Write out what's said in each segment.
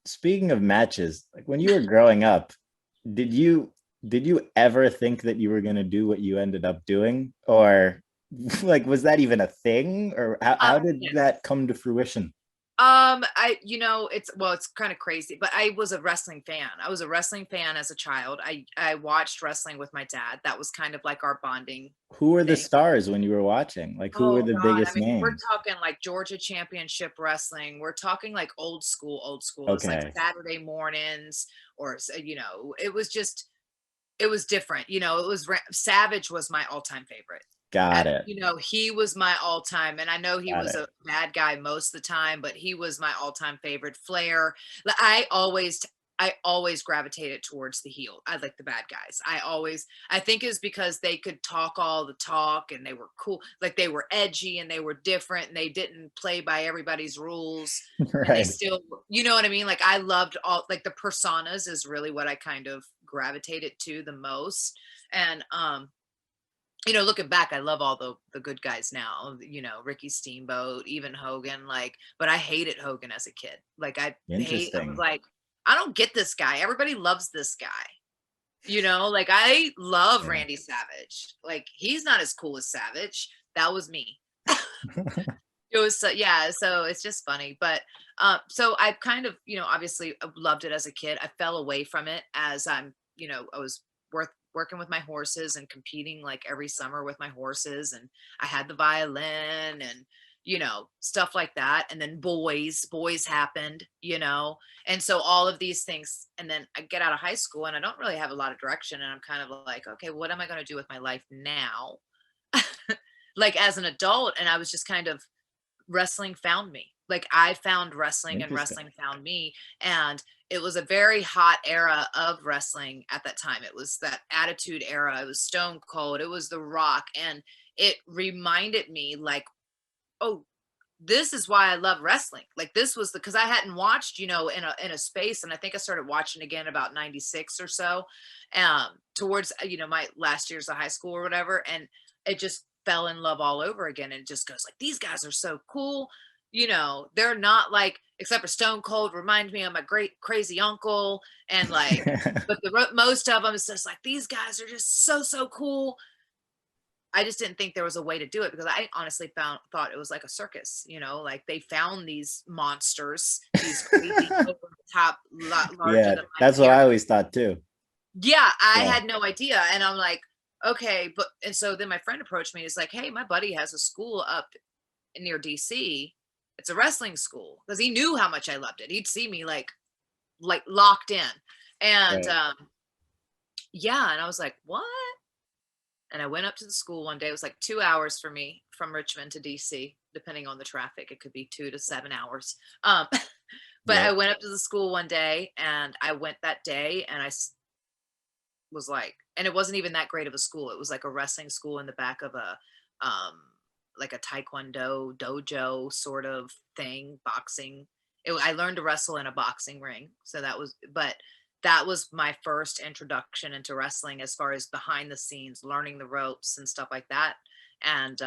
speaking of matches, like when you were growing up, did you did you ever think that you were going to do what you ended up doing, or like was that even a thing, or how did Yes. that come to fruition? It's kind of crazy, but I was a wrestling fan. I was a wrestling fan as a child. I watched wrestling with my dad. That was kind of like our bonding Who were the thing. stars when you were watching? Like who were Oh the God, I biggest mean, we're names? talking like Georgia Championship Wrestling. We're talking like old school, old school. It's like Okay, Saturday mornings, or it was just it was different. Savage was my all-time favorite. got it, He was my all-time, and I know he got was it. a bad guy most of the time, but he was my all-time favorite. Flair. I always gravitated towards the heel. I like the bad guys. I think it's because they could talk all the talk and they were cool, like they were edgy and they were different and they didn't play by everybody's rules, and they Right, still, you know what I mean? Like I loved all, like the personas is really what I kind of gravitated to the most. And looking back, I love all the good guys now, Ricky Steamboat, even Hogan, like, but I hated Hogan as a kid. Like I was interesting. like, I don't get this guy. Everybody loves this guy. Like I love Yeah. Randy Savage. Like he's not as cool as Savage. That was me. It was yeah, so it's just funny. But so I kind of, obviously loved it as a kid. I fell away from it as I was working with my horses and competing like every summer with my horses, and I had the violin and stuff like that. And then boys happened, and so all of these things. And then I get out of high school and I don't really have a lot of direction, and I'm kind of like, okay, what am I going to do with my life now? Like as an adult. And I was just kind of, wrestling found me. Like I found wrestling and Interesting. wrestling found me. And it was a very hot era of wrestling at that time. It was that attitude era. It was Stone Cold. It was The Rock. And it reminded me like, oh, this is why I love wrestling. Like this was because I hadn't watched, in a space. And I think I started watching again about 96 or so, towards, my last years of high school or whatever. And it just fell in love all over again. And it just goes like, these guys are so cool. They're not like, except for Stone Cold reminds me of my great crazy uncle. And like, but most of them is just like, these guys are just so, so cool. I just didn't think there was a way to do it because I honestly thought it was like a circus, like they found these monsters, these crazy over the top, larger Yeah, than life that's what I characters. always thought too. Yeah, I Yeah. had no idea. And I'm like, okay, and so then my friend approached me. He's like, hey, my buddy has a school up near DC. It's a wrestling school, because he knew how much I loved it. He'd see me like locked in. And Right. yeah, and I was like, what? And I went up to the school one day. It was like 2 hours for me from Richmond to DC, depending on the traffic. It could be 2 to 7 hours. Um, but I Yep. went up to the school one day, and I went that day, and was like, and it wasn't even that great of a school. It was like a wrestling school in the back of um, like a taekwondo dojo sort of thing, boxing. I learned to wrestle in a boxing ring. So that was my first introduction into wrestling as far as behind the scenes, learning the ropes and stuff like that. And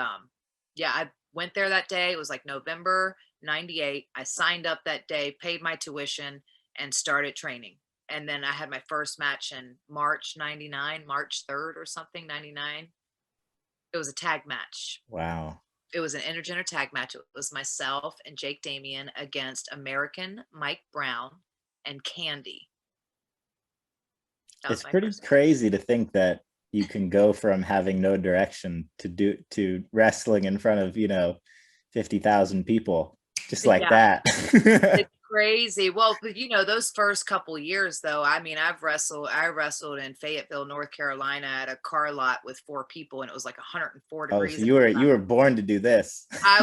yeah, I went there that day. It was like November 98. I signed up that day, paid my tuition, and started training. And then I had my first match in March 99, March 3rd or something, 99. It was a tag match. Wow. It was an intergender tag match. It was myself and Jake Damian against American Mike Brown and Candy. That was It's my pretty first match. crazy to think that you can go from having no direction to wrestling in front of, 50,000 people just like Yeah, that. it's crazy. Well, but those first couple years though, I mean, I wrestled in Fayetteville, North Carolina at a car lot with four people, and it was like 104 Oh, so degrees you were born to do this. I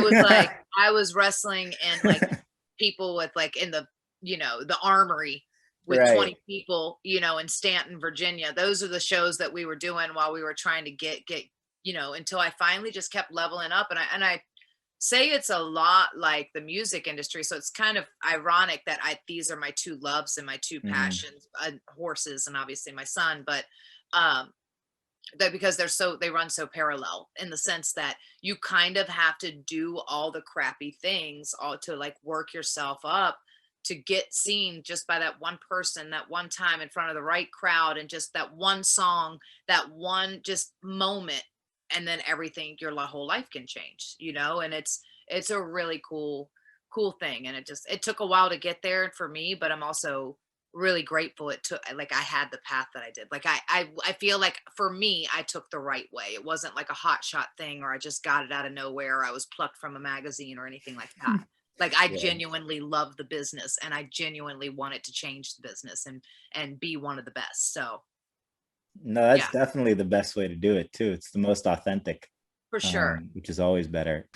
was wrestling in like people with like in the armory with Right. 20 people, in Stanton, Virginia. Those are the shows that we were doing while we were trying to get, until I finally just kept leveling up. And I say it's a lot like the music industry. So it's kind of ironic that these are my two loves and my two Mhm. passions, horses and obviously my son, but um that because they run so parallel in the sense that you kind of have to do all the crappy things all to like work yourself up to get seen just by that one person, that one time in front of the right crowd, and just that one song, that one just moment, and then everything, your whole life can change, and it's a really cool thing. And it took a while to get there for me, but I'm also really grateful it took, like, I had the path that I did. Like, I feel like for me, I took the right way. It wasn't like a hot shot thing, or I just got it out of nowhere, or I was plucked from a magazine or anything like that. Like, I Yeah. genuinely love the business, and I genuinely wanted to change the business and be one of the best. So No, that's yeah, definitely the best way to do it too. It's the most authentic, for sure. which is always better.